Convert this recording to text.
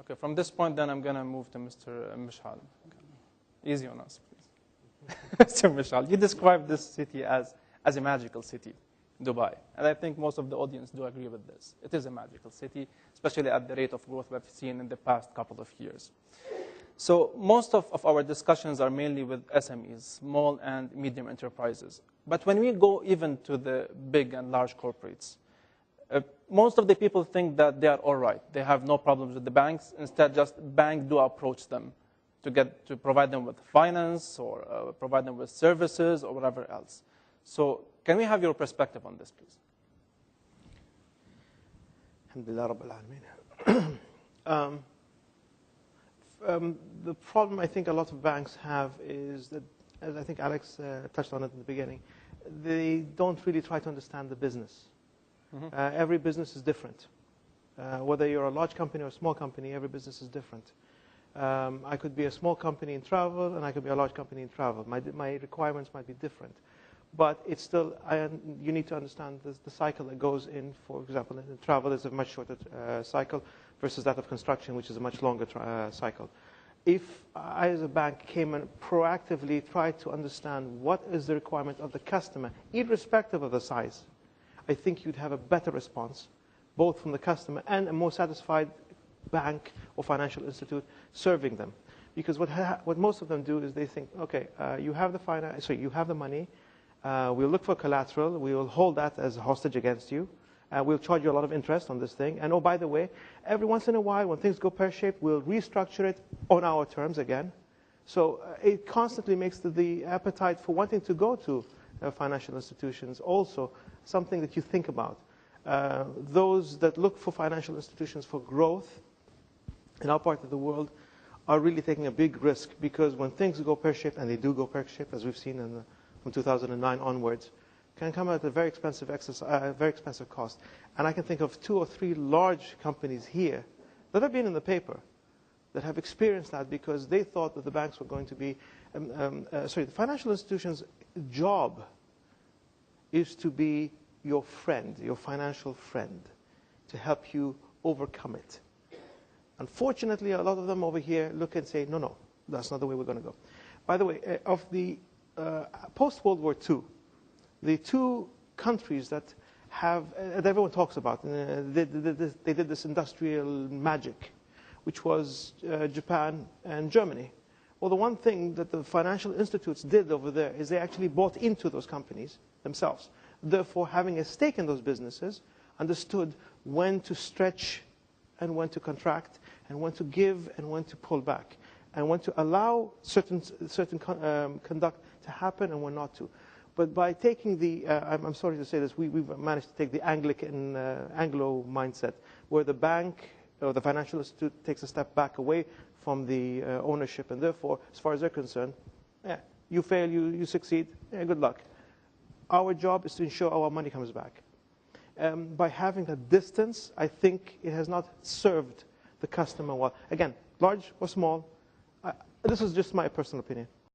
Okay, from this point, then I'm going to move to Mr. Mishal. Easy on us, please. Mr. Mishal, you described this city as a magical city, Dubai. And I think most of the audience do agree with this. It is a magical city, especially at the rate of growth we've seen in the past couple of years. So most of our discussions are mainly with SMEs, small and medium enterprises. But when we go even to the big and large corporates, most of the people think that they are all right. They have no problems with the banks. Instead, just banks do approach them to provide them with finance or provide them with services or whatever else. So can we have your perspective on this, please? Alhamdulillah Rabbil Alameen. The problem I think a lot of banks have is that, as I think Alex touched on it in the beginning, they don't really try to understand the business. Every business is different. Whether you're a large company or a small company, every business is different. I could be a small company in travel, and I could be a large company in travel. My requirements might be different. But it's still, you need to understand the cycle that goes in. For example, in travel is a much shorter cycle versus that of construction, which is a much longer cycle. If I, as a bank, came and proactively tried to understand what is the requirement of the customer, irrespective of the size, I think you'd have a better response, both from the customer and a more satisfied bank or financial institute serving them. Because what most of them do is they think, okay, you have the money, we'll look for collateral, we will hold that as a hostage against you, we'll charge you a lot of interest on this thing, and oh, by the way, every once in a while, when things go pear-shaped, we'll restructure it on our terms again. So it constantly makes the appetite for wanting to go to financial institutions also something that you think about. Those that look for financial institutions for growth in our part of the world are really taking a big risk, because when things go pear-shaped, and they do go pear-shaped, as we've seen from 2009 onwards, can come at a very expensive cost. And I can think of 2 or 3 large companies here that have been in the paper that have experienced that because they thought that the banks were going to be, the financial institution's job is to be your friend, your financial friend, to help you overcome it. Unfortunately, a lot of them over here look and say, no, that's not the way we're going to go. By the way, of the post-World War II, the 2 countries that that everyone talks about, they did this industrial magic, which was Japan and Germany. Well, the one thing that the financial institutes did over there is they actually bought into those companies themselves. Therefore, having a stake in those businesses, understood when to stretch and when to contract, and when to give and when to pull back, and when to allow certain conduct to happen and when not to. But by taking I'm sorry to say this, we've managed to take the Anglican, Anglo mindset, where the bank or the financial institute takes a step back away from the ownership, and therefore, as far as they're concerned, you fail, you succeed, good luck. Our job is to ensure our money comes back. By having a distance, I think it has not served the customer well. Again, large or small, this is just my personal opinion.